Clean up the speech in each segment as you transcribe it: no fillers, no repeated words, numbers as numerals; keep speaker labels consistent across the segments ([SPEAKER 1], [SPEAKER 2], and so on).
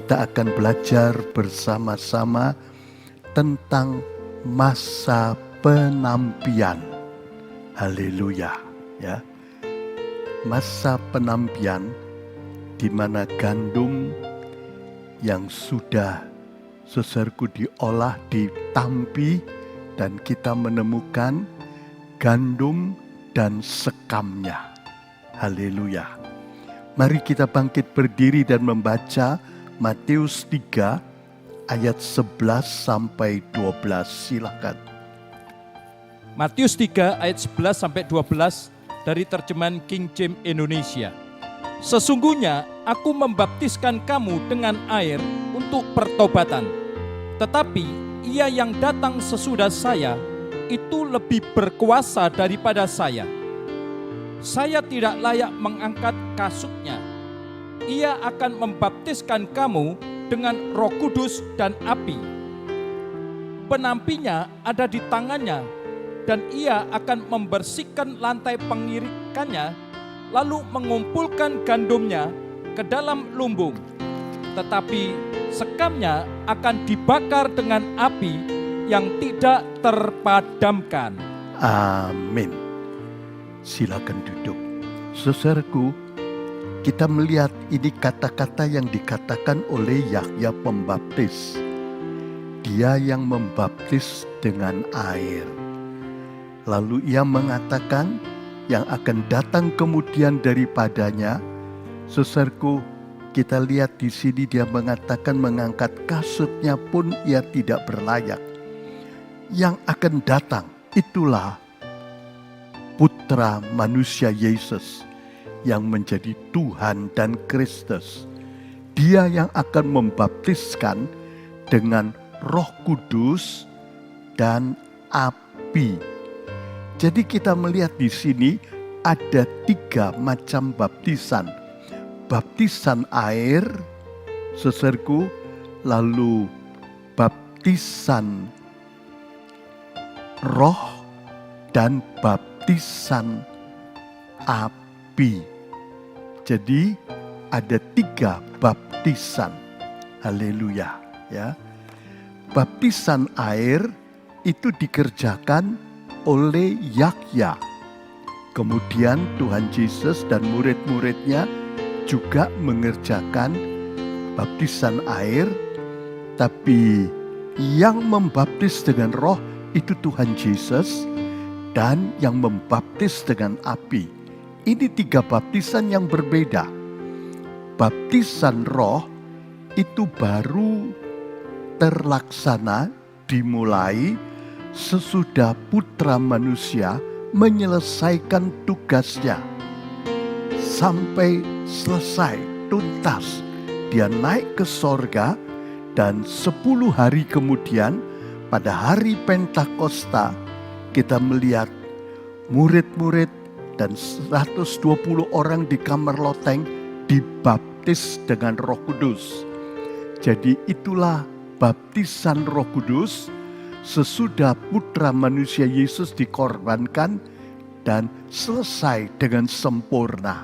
[SPEAKER 1] kita akan belajar bersama-sama tentang masa penampian. Haleluya, ya. Masa penampian di mana gandum yang sudah saudaraku diolah, ditampi, dan kita menemukan gandum dan sekamnya. Haleluya. Mari kita bangkit berdiri dan membaca Matius 3 ayat 11 sampai 12. Silakan.
[SPEAKER 2] Matius 3 ayat 11 sampai 12 dari terjemahan King James Indonesia. Sesungguhnya aku membaptiskan kamu dengan air untuk pertobatan. Tetapi ia yang datang sesudah saya itu lebih berkuasa daripada saya. Saya tidak layak mengangkat kasutnya. Ia akan membaptiskan kamu dengan Roh Kudus dan api. Penampinya ada di tangannya, dan ia akan membersihkan lantai pengirikannya, lalu mengumpulkan gandumnya ke dalam lumbung. Tetapi sekamnya akan dibakar dengan api yang tidak terpadamkan.
[SPEAKER 1] Amin. Silakan duduk. Saudaraku, kita melihat ini kata-kata yang dikatakan oleh Yahya Pembaptis. Dia yang membaptis dengan air. Lalu ia mengatakan yang akan datang kemudian daripadanya. Saudaraku, kita lihat di sini dia mengatakan mengangkat kasutnya pun ia tidak berlayak. Yang akan datang itulah Putra manusia Yesus yang menjadi Tuhan dan Kristus. Dia yang akan membaptiskan dengan Roh Kudus dan api. Jadi kita melihat di sini ada 3 macam baptisan. Baptisan air, saudaraku, lalu baptisan roh, dan baptisan api. Jadi ada 3 baptisan. Haleluya, ya. Baptisan air itu dikerjakan oleh Yahya. Kemudian Tuhan Yesus dan murid-muridnya juga mengerjakan baptisan air, tapi yang membaptis dengan roh itu Tuhan Yesus, dan yang membaptis dengan api. Ini 3 baptisan yang berbeda. Baptisan roh itu baru terlaksana, dimulai sesudah Putra Manusia menyelesaikan tugasnya. Sampai selesai, tuntas. Dia naik ke sorga, dan 10 hari kemudian pada hari Pentakosta kita melihat murid-murid dan 120 orang di kamar loteng dibaptis dengan Roh Kudus. Jadi itulah baptisan Roh Kudus sesudah Putra Manusia Yesus dikorbankan dan selesai dengan sempurna.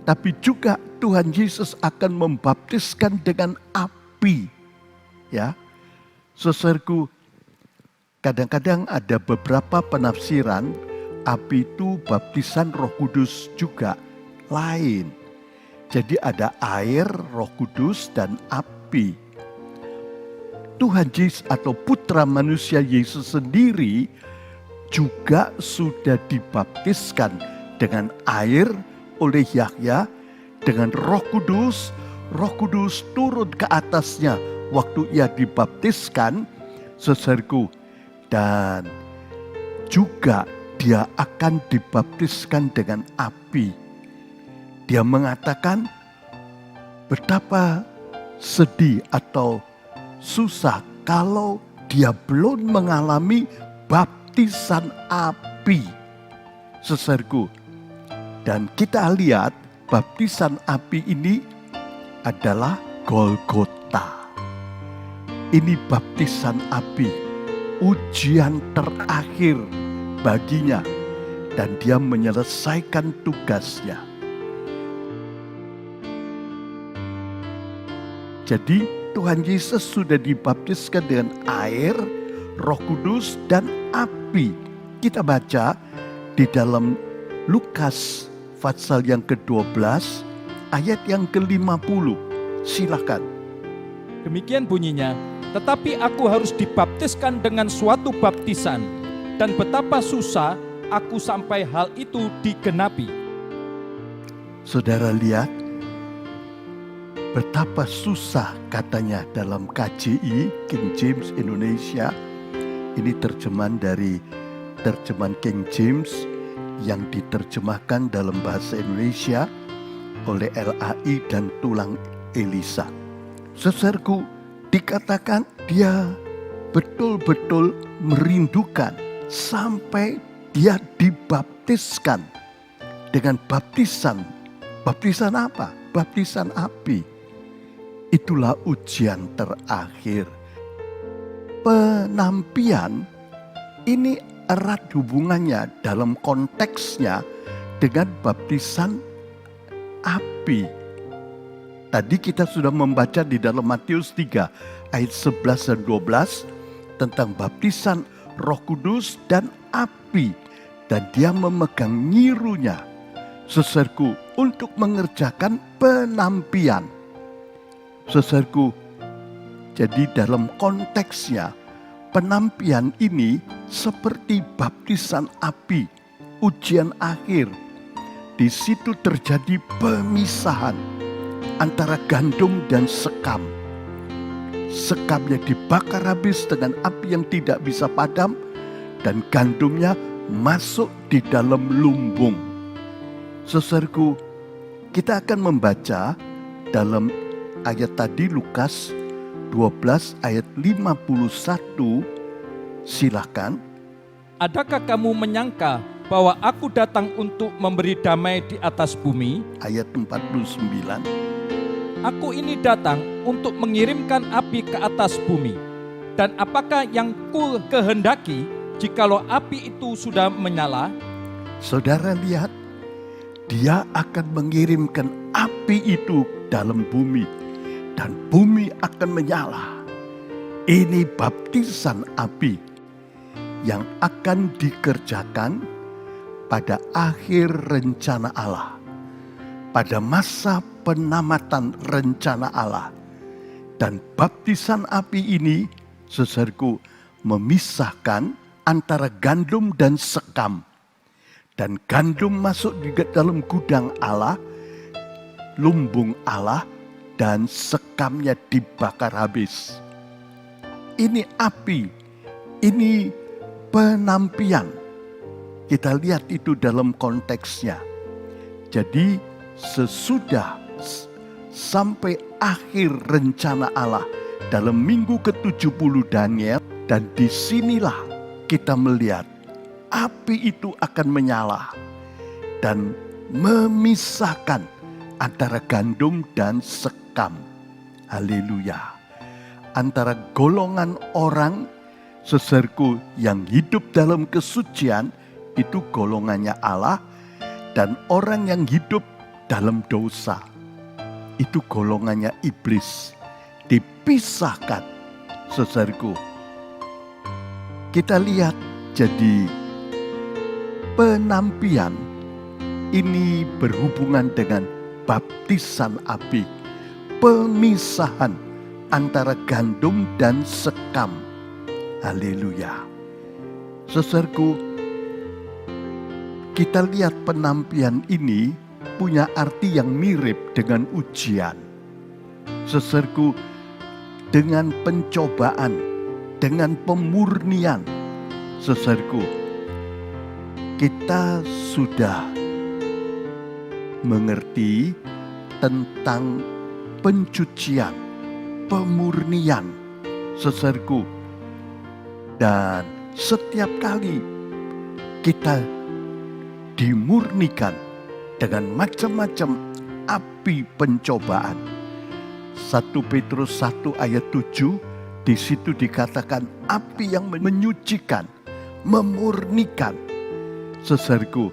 [SPEAKER 1] Tapi juga Tuhan Yesus akan membaptiskan dengan api. Ya, saudaraku, kadang-kadang ada beberapa penafsiran api itu baptisan Roh Kudus juga lain. Jadi ada air, Roh Kudus, dan api. Tuhan Yesus atau Putra Manusia Yesus sendiri juga sudah dibaptiskan dengan air oleh Yahya, dengan Roh Kudus. Roh Kudus turun ke atasnya waktu ia dibaptiskan, saudaraku. Dan juga dia akan dibaptiskan dengan api. Dia mengatakan betapa sedih atau susah kalau dia belum mengalami baptisan api, saudaraku. Dan kita lihat baptisan api ini adalah Golgota. Ini baptisan api, ujian terakhir baginya, dan dia menyelesaikan tugasnya. Jadi Tuhan Yesus sudah dibaptiskan dengan air, Roh Kudus, dan api. Kita baca di dalam Lukas pasal yang ke-12 ayat yang ke-50. Silakan.
[SPEAKER 2] Demikian bunyinya, tetapi aku harus dibaptiskan dengan suatu baptisan, dan betapa susah aku sampai hal itu digenapi.
[SPEAKER 1] Saudara lihat betapa susah katanya dalam KJI, King James Indonesia. Ini terjemahan dari terjemahan King James yang diterjemahkan dalam bahasa Indonesia oleh LAI dan Tulang Elisa. Saudaraku, dikatakan dia betul-betul merindukan sampai dia dibaptiskan dengan baptisan. Baptisan apa? Baptisan api. Itulah ujian terakhir. Penampian ini erat hubungannya dalam konteksnya dengan baptisan api. Tadi kita sudah membaca di dalam Matius 3 ayat 11 dan 12 tentang baptisan Roh Kudus dan api, dan dia memegang nyirunya, saudaraku, untuk mengerjakan penampian. Saudaraku, jadi dalam konteksnya penampian ini seperti baptisan api, ujian akhir. Di situ terjadi pemisahan antara gandum dan sekam. Sekamnya dibakar habis dengan api yang tidak bisa padam, dan gandumnya masuk di dalam lumbung. Saudaraku, kita akan membaca dalam ayat tadi Lukas 12 ayat 51. Silakan.
[SPEAKER 2] Adakah kamu menyangka bahwa aku datang untuk memberi damai di atas bumi?
[SPEAKER 1] Ayat 49.
[SPEAKER 2] Aku ini datang untuk mengirimkan api ke atas bumi. Dan apakah yang ku kehendaki jikalau api itu sudah menyala?
[SPEAKER 1] Saudara lihat, dia akan mengirimkan api itu dalam bumi, dan bumi akan menyala. Ini baptisan api yang akan dikerjakan pada akhir rencana Allah, pada masa penamatan rencana Allah. Dan baptisan api ini, saudaraku, memisahkan antara gandum dan sekam. Dan gandum masuk di dalam gudang Allah, lumbung Allah, dan sekamnya dibakar habis. Ini api, ini penampian. Kita lihat itu dalam konteksnya. Jadi sesudah sampai akhir rencana Allah dalam minggu ke-70 Daniel, dan disinilah kita melihat api itu akan menyala dan memisahkan antara gandum dan sekam. Haleluya. Antara golongan orang, saudaraku, yang hidup dalam kesucian, itu golongannya Allah, dan orang yang hidup dalam dosa, itu golongannya iblis. Dipisahkan, saudaraku. Kita lihat, jadi penampian ini berhubungan dengan baptisan api, pemisahan antara gandum dan sekam. Haleluya. Saudaraku, kita lihat penampian ini punya arti yang mirip dengan ujian. Saudaraku, dengan pencobaan, dengan pemurnian. Saudaraku, kita sudah mengerti tentang pencucian, pemurnian, saudaraku. Dan setiap kali kita dimurnikan dengan macam-macam api pencobaan. 1 Petrus 1 ayat 7, di situ dikatakan api yang menyucikan, memurnikan. Saudaraku,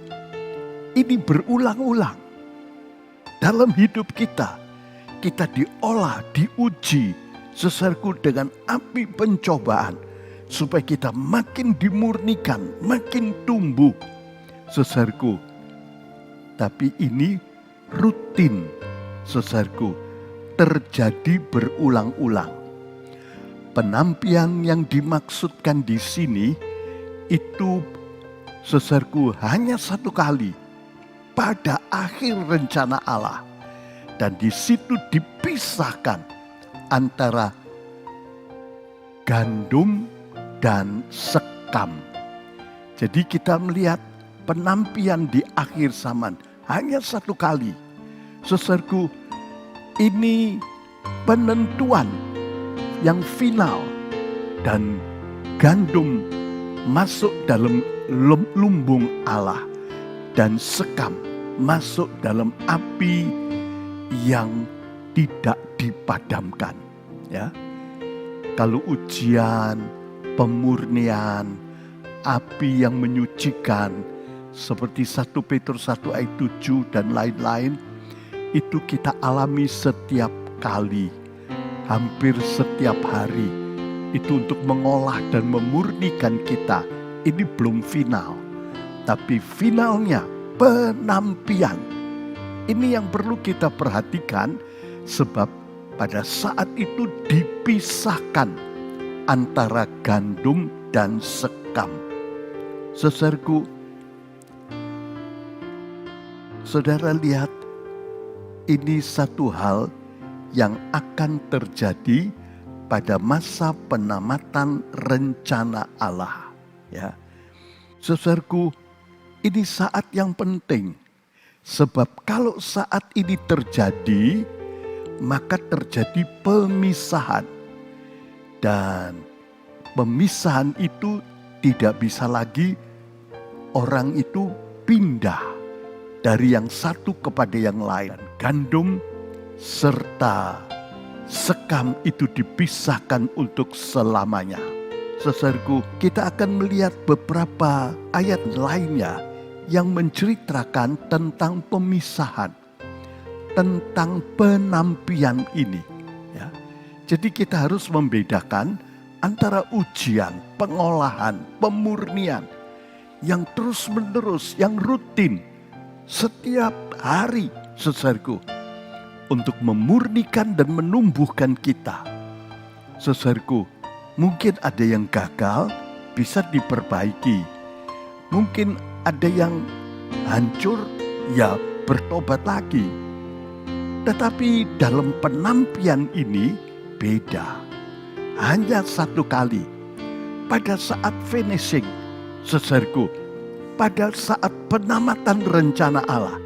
[SPEAKER 1] ini berulang-ulang dalam hidup kita. kita diolah, diuji, saudaraku, dengan api pencobaan, supaya kita makin dimurnikan, makin tumbuh, saudaraku. Tapi ini rutin, saudaraku, terjadi berulang-ulang. Penampian yang dimaksudkan di sini itu, saudaraku, hanya satu kali pada akhir rencana Allah, dan di situ dipisahkan antara gandum dan sekam. Jadi kita melihat penampian di akhir zaman hanya satu kali. Saudaraku, ini penentuan yang final, dan gandum masuk dalam lumbung Allah dan sekam masuk dalam api yang tidak dipadamkan. Ya, kalau ujian, pemurnian, api yang menyucikan seperti 1 Petrus 1 ayat 7 dan lain-lain, itu kita alami setiap kali, hampir setiap hari. Itu untuk mengolah dan memurnikan kita. Ini belum final, tapi finalnya penampian. Ini yang perlu kita perhatikan, sebab pada saat itu dipisahkan antara gandum dan sekam. Saudaraku, saudara lihat, ini satu hal yang akan terjadi pada masa penamatan rencana Allah. Ya, saudaraku, ini saat yang penting. Sebab kalau saat ini terjadi, maka terjadi pemisahan. Dan pemisahan itu tidak bisa lagi orang itu pindah dari yang satu kepada yang lain. Gandum serta sekam itu dipisahkan untuk selamanya. Saudaraku, kita akan melihat beberapa ayat lainnya yang menceritakan tentang pemisahan, tentang penampian ini. Ya. Jadi kita harus membedakan antara ujian, pengolahan, pemurnian yang terus-menerus, yang rutin setiap hari, saudaraku, untuk memurnikan dan menumbuhkan kita. Saudaraku, mungkin ada yang gagal, bisa diperbaiki. Mungkin ada yang hancur, ya bertobat lagi. Tetapi dalam penampian ini beda. Hanya satu kali. Pada saat finishing, saudaraku, pada saat penamatan rencana Allah,